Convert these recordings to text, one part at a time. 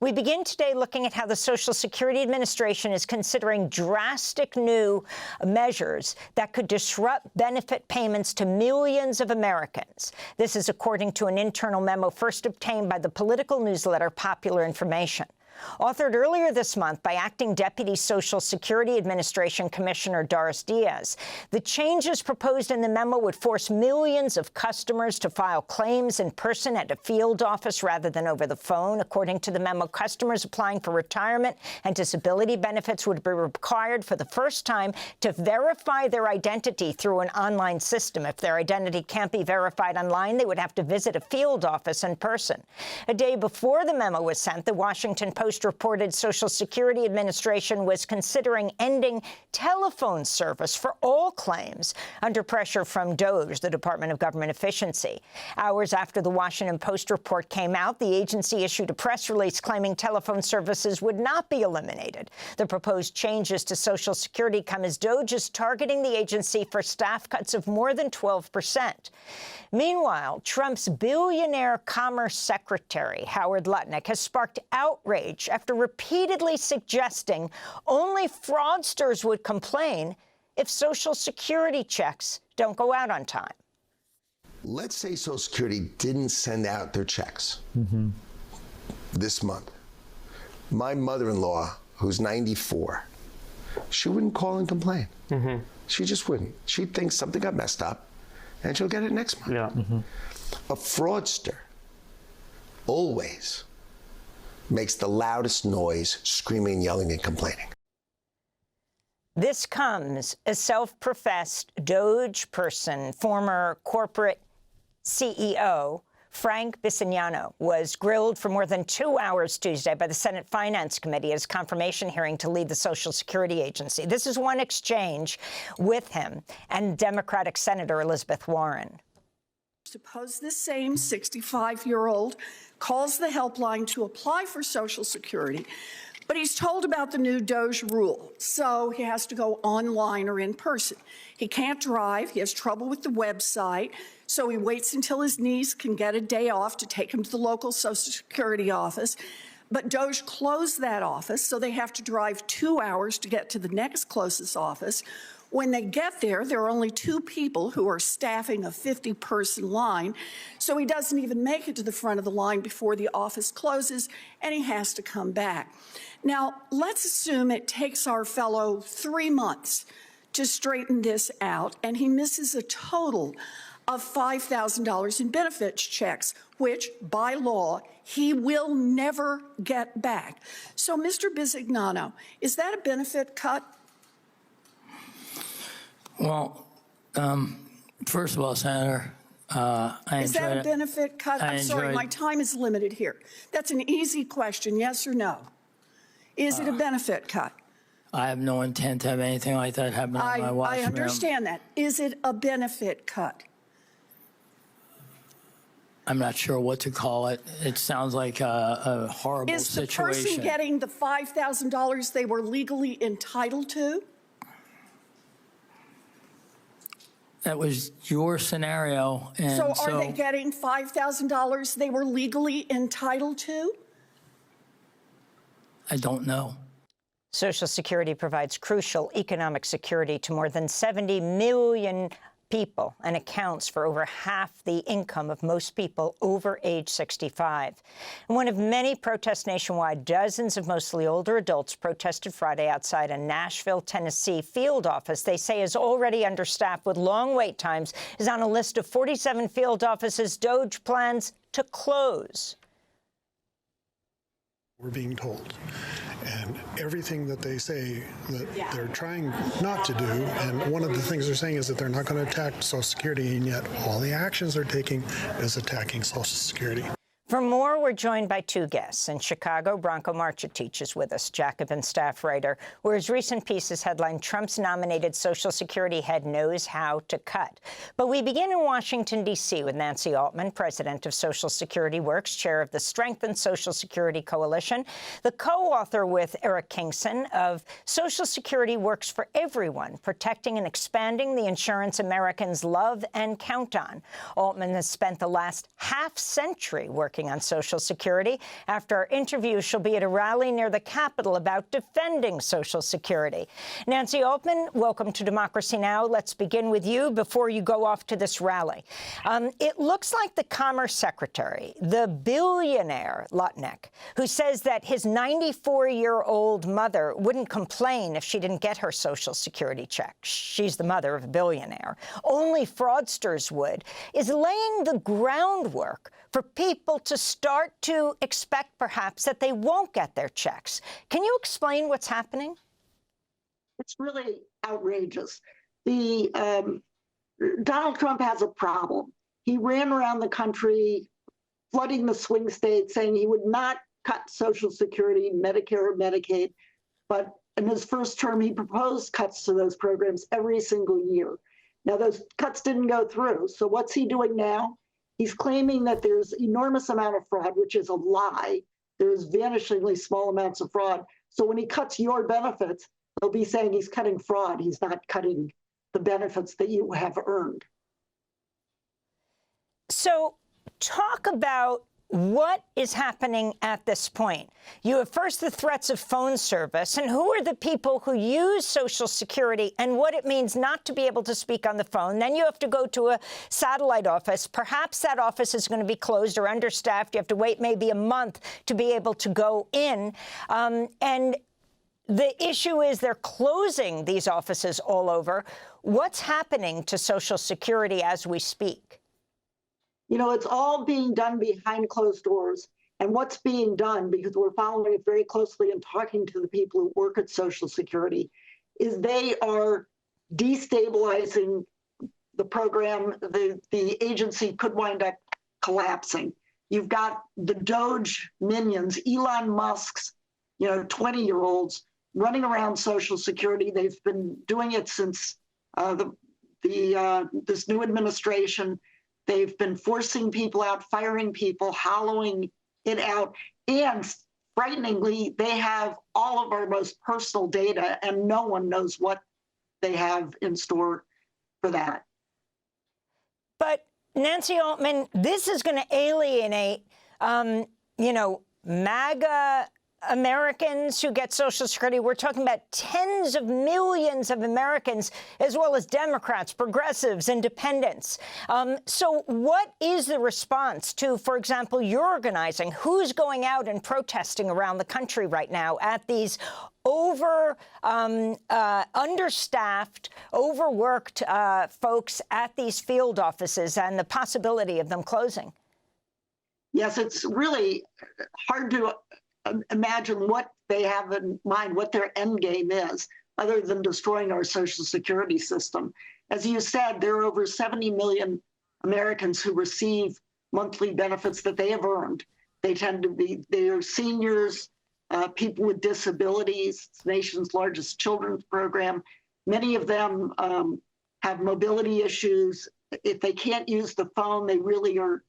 We begin today looking at how the Social Security Administration is considering drastic new measures that could disrupt benefit payments to millions of Americans. This is according to an internal memo first obtained by the political newsletter Popular Information. Authored earlier this month by Acting Deputy Social Security Administration Commissioner Doris Diaz, the changes proposed in the memo would force millions of customers to file claims in person at a field office rather than over the phone. According to the memo, customers applying for retirement and disability benefits would be required for the first time to verify their identity through an online system. If their identity can't be verified online, they would have to visit a field office in person. A day before the memo was sent, the Washington Post reported Social Security Administration was considering ending telephone service for all claims under pressure from DOGE, the Department of Government Efficiency. Hours after the Washington Post report came out, the agency issued a press release claiming telephone services would not be eliminated. The proposed changes to Social Security come as DOGE is targeting the agency for staff cuts of more than 12%. Meanwhile, Trump's billionaire Commerce Secretary, Howard Lutnick, has sparked outrage after repeatedly suggesting only fraudsters would complain if Social Security checks don't go out on time. Let's say Social Security didn't send out their checks this month. My mother-in-law, who's 94, she wouldn't call and complain. She just wouldn't. She'd think something got messed up, and she'll get it next month. A fraudster always makes the loudest noise, screaming, yelling, and complaining. This comes as self-professed DOGE person, former corporate CEO Frank Bisignano was grilled for more than 2 hours Tuesday by the Senate Finance Committee at his confirmation hearing to lead the Social Security Agency. This is one exchange with him and Democratic Senator Elizabeth Warren. Suppose this same 65-year-old calls the helpline to apply for Social Security, but he's told about the new DOGE rule, so he has to go online or in person. He can't drive, he has trouble with the website, so he waits until his niece can get a day off to take him to the local Social Security office. But DOGE closed that office, so they have to drive 2 hours to get to the next closest office. When they get there, there are only 2 people who are staffing a 50-person line, so he doesn't even make it to the front of the line before the office closes, and he has to come back. Now, let's assume it takes our fellow 3 months to straighten this out, and he misses a total of $5,000 in benefits checks, which, by law, he will never get back. So, Mr. Bisignano, is that a benefit cut? Well, first of all, Senator, Is that a benefit cut? I'm sorry, my time is limited here. That's an easy question, yes or no? Is it a benefit cut? I have no intent to have anything like that happen on my watch. I understand that. Is it a benefit cut? I'm not sure what to call it. It sounds like a horrible situation. Is the person getting the $5,000 they were legally entitled to? That was your scenario. And so are they getting $5,000 they were legally entitled to? I don't know. Social Security provides crucial economic security to more than 70 million people and accounts for over half the income of most people over age 65. In one of many protests nationwide, dozens of mostly older adults protested Friday outside a Nashville, Tennessee field office they say is already understaffed with long wait times, is on a list of 47 field offices DOGE plans to close. We're being told. And everything that they say that they're trying not to do, and one of the things they're saying is that they're not going to attack Social Security, and yet all the actions they're taking is attacking Social Security. For more, we're joined by 2 guests. In Chicago, Branko Marcetic is with us, Jacobin staff writer, where his recent piece is headlined, Trump's nominated Social Security head knows how to cut. But we begin in Washington, D.C. with Nancy Altman, president of Social Security Works, chair of the Strengthened Social Security Coalition, the co-author with Eric Kingson of Social Security Works for Everyone, protecting and expanding the insurance Americans love and count on. Altman has spent the last half-century working on Social Security. After our interview, she'll be at a rally near the Capitol about defending Social Security. Nancy Altman, welcome to Democracy Now! Let's begin with you before you go off to this rally. It looks like the Commerce Secretary, the billionaire Lutnick, who says that his 94-year-old mother wouldn't complain if she didn't get her Social Security check. She's the mother of a billionaire. Only fraudsters would, is laying the groundwork for people to start to expect, perhaps, that they won't get their checks. Can you explain what's happening? It's really outrageous. Donald Trump has a problem. He ran around the country flooding the swing states, saying he would not cut Social Security, Medicare, or Medicaid. But in his first term, he proposed cuts to those programs every single year. Now, those cuts didn't go through. So what's he doing now? He's claiming that there's enormous amount of fraud, which is a lie. There's vanishingly small amounts of fraud. So when he cuts your benefits, they'll be saying he's cutting fraud. He's not cutting the benefits that you have earned. So talk about what is happening at this point. You have first the threats of phone service, and who are the people who use Social Security and what it means not to be able to speak on the phone. Then you have to go to a satellite office. Perhaps that office is going to be closed or understaffed. You have to wait maybe a month to be able to go in. And the issue is they're closing these offices all over. What's happening to Social Security as we speak? You know, it's all being done behind closed doors. And what's being done, because we're following it very closely and talking to the people who work at Social Security, is they are destabilizing the program. The agency could wind up collapsing. You've got the DOGE minions, Elon Musk's, 20-year-olds running around Social Security. They've been doing it since this new administration. They've been forcing people out, firing people, hollowing it out. And frighteningly, they have all of our most personal data, and no one knows what they have in store for that. But Nancy Altman, this is going to alienate, MAGA Americans who get Social Security. We're talking about tens of millions of Americans, as well as Democrats, progressives, independents. So what is the response to, for example, your organizing? Who's going out and protesting around the country right now at these understaffed, overworked folks at these field offices and the possibility of them closing? Yes, it's really hard to imagine what they have in mind, what their end game is, other than destroying our Social Security system. As you said, there are over 70 million Americans who receive monthly benefits that they have earned. They tend to be, they are seniors, people with disabilities. It's the nation's largest children's program. Many of them have mobility issues. If they can't use the phone, they really are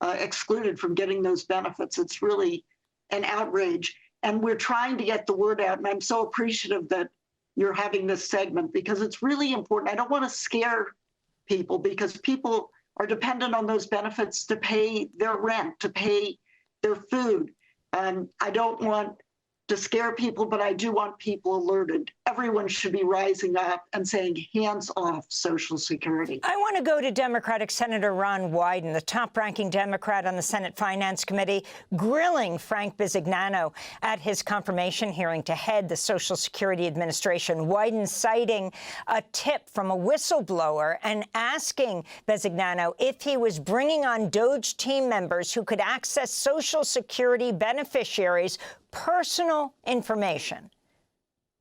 excluded from getting those benefits. It's really an outrage. And we're trying to get the word out. And I'm so appreciative that you're having this segment because it's really important. I don't want to scare people because people are dependent on those benefits to pay their rent, to pay their food. I don't want to scare people, but I do want people alerted. Everyone should be rising up and saying, hands off Social Security. I want to go to Democratic Senator Ron Wyden, the top-ranking Democrat on the Senate Finance Committee, grilling Frank Bisignano at his confirmation hearing to head the Social Security Administration. Wyden citing a tip from a whistleblower and asking Bisignano if he was bringing on DOGE team members who could access Social Security beneficiaries' personal information.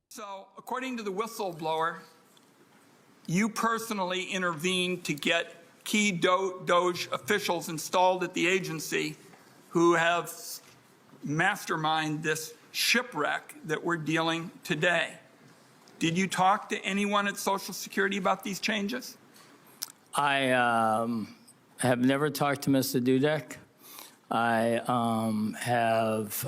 So, according to the whistleblower, you personally intervened to get key DOGE officials installed at the agency who have masterminded this shipwreck that we're dealing today. Did you talk to anyone at Social Security about these changes? I have never talked to Mr. Dudek. I have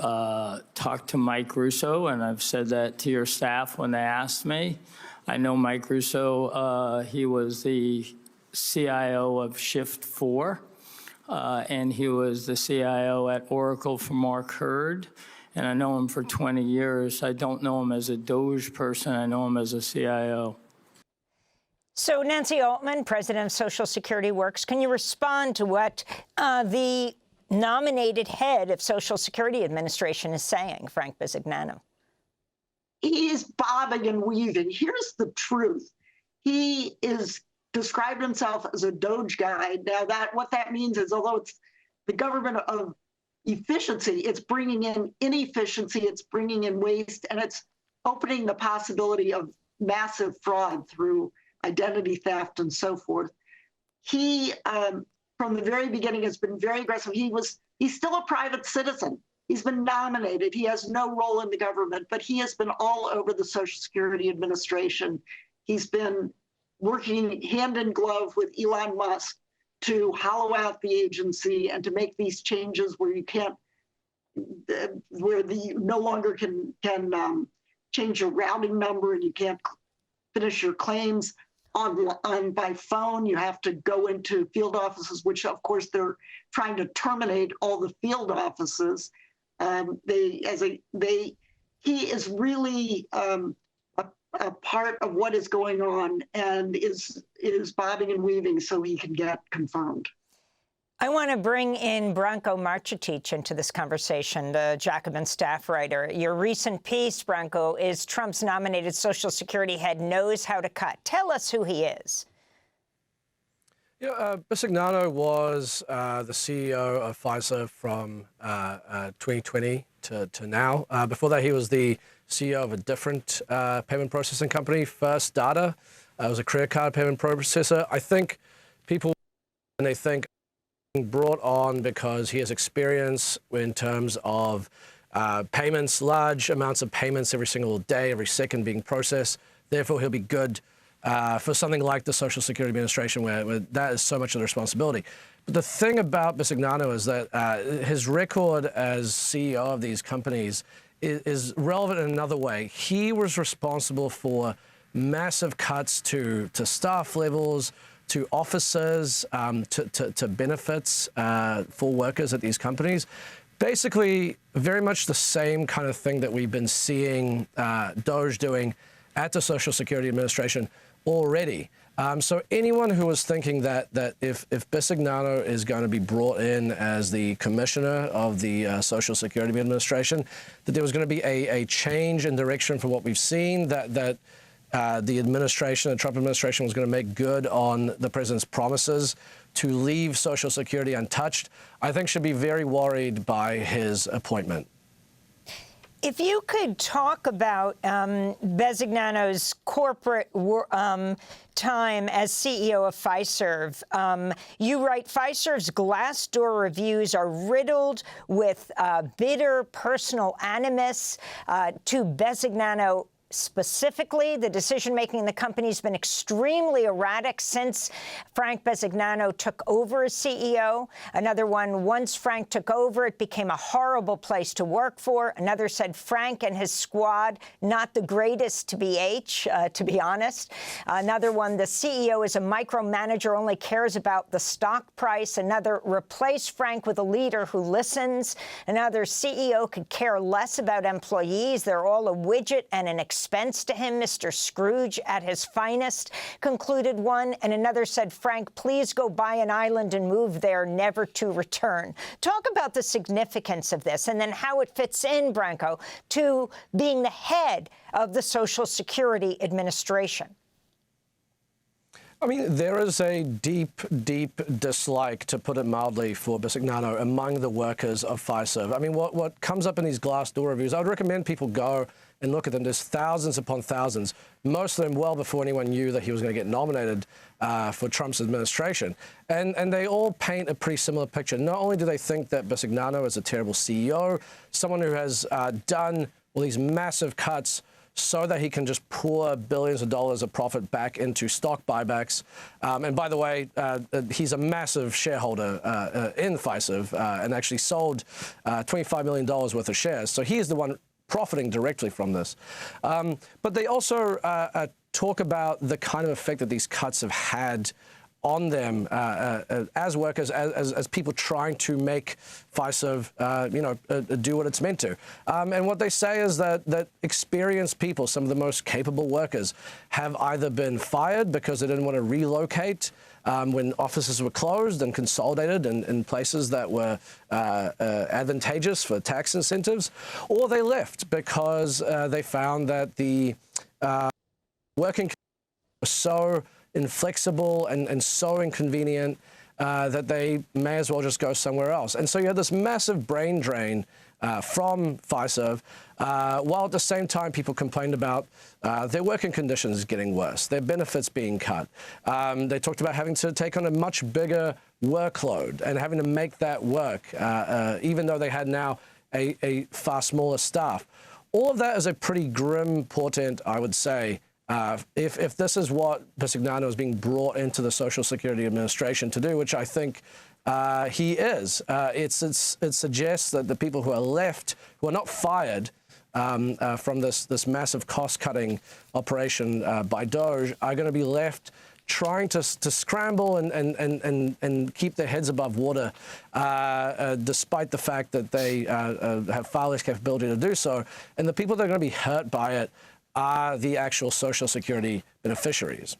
talked to Mike Russo, and I've said that to your staff when they asked me. I know Mike Russo, he was the CIO of Shift 4. and he was the CIO at Oracle for Mark Hurd. And I know him for 20 years. I don't know him as a DOGE person. I know him as a CIO. So Nancy Altman, president of Social Security Works, can you respond to what the nominated head of Social Security Administration is saying, Frank Bisignano? He's bobbing and weaving. Here's the truth. He is described himself as a DOGE guy. Now, what that means is, although it's the government of efficiency, it's bringing in inefficiency, it's bringing in waste, and it's opening the possibility of massive fraud through identity theft and so forth. He, from the very beginning, has been very aggressive. He's still a private citizen. He's been nominated. He has no role in the government, but he has been all over the Social Security Administration. He's been working hand in glove with Elon Musk to hollow out the agency and to make these changes where you can't, no longer can change your routing number and you can't finish your claims on by phone. You have to go into field offices, which of course they're trying to terminate all the field offices. He is really a part of what is going on and is bobbing and weaving so he can get confirmed. I want to bring in Branko Marcetic into this conversation, the Jacobin staff writer. Your recent piece, Branko, is Trump's nominated Social Security head knows how to cut. Tell us who he is. Bisignano was the CEO of Pfizer from 2020 to now. Before that, he was the CEO of a different payment processing company, First Data. It was a credit card payment processor. I think people, when they think brought on because he has experience in terms of payments, large amounts of payments every single day, every second being processed. Therefore, he'll be good for something like the Social Security Administration, where that is so much of the responsibility. But the thing about Bisignano is that his record as CEO of these companies is relevant in another way. He was responsible for massive cuts to staff levels, to officers, to benefits for workers at these companies. Basically, very much the same kind of thing that we've been seeing DOGE doing at the Social Security Administration already. So anyone who was thinking that if Bisignano is going to be brought in as the commissioner of the Social Security Administration, that there was going to be a change in direction from what we've seen, that the administration, the Trump administration, was going to make good on the president's promises to leave Social Security untouched, I think should be very worried by his appointment. If you could talk about Bisignano's corporate time as CEO of Fiserv. You write, Fiserv's Glassdoor reviews are riddled with bitter personal animus to Bisignano. Specifically, the decision-making in the company has been extremely erratic since Frank Bisignano took over as CEO. Another one, once Frank took over, it became a horrible place to work for. Another said Frank and his squad, not the greatest to be honest. Another one, the CEO is a micromanager, only cares about the stock price. Another, replace Frank with a leader who listens. Another, CEO could care less about employees. They're all a widget and an expense to him, Mr. Scrooge at his finest, concluded one. And another said, Frank, please go buy an island and move there, never to return. Talk about the significance of this and then how it fits in, Branko, to being the head of the Social Security Administration. I mean, there is a deep, deep dislike, to put it mildly, for Bisignano among the workers of Fiserv. I mean, what comes up in these Glassdoor reviews, I would recommend people go and look at them. There's thousands upon thousands, most of them well before anyone knew that he was going to get nominated for Trump's administration. And they all paint a pretty similar picture. Not only do they think that Bisignano is a terrible CEO, someone who has done all these massive cuts so that he can just pour billions of dollars of profit back into stock buybacks. And by the way, he's a massive shareholder in Fiserv and actually sold $25 million worth of shares. So he is the one profiting directly from this. But they also talk about the kind of effect that these cuts have had on them as workers, as people trying to make Fiserv, do what it's meant to. And what they say is that experienced people, some of the most capable workers, have either been fired because they didn't want to relocate when offices were closed and consolidated in places that were advantageous for tax incentives, or they left because they found that the working was so inflexible and so inconvenient that they may as well just go somewhere else. And so you had this massive brain drain from Fiserv, while at the same time people complained about their working conditions getting worse, their benefits being cut. They talked about having to take on a much bigger workload and having to make that work, even though they had now a far smaller staff. All of that is a pretty grim portent, I would say, if this is what Bisignano is being brought into the Social Security Administration to do, which I think he is. It suggests that the people who are left, who are not fired from this massive cost-cutting operation by DOGE, are going to be left trying to scramble and keep their heads above water, despite the fact that they have far less capability to do so. And the people that are going to be hurt by it are the actual Social Security beneficiaries.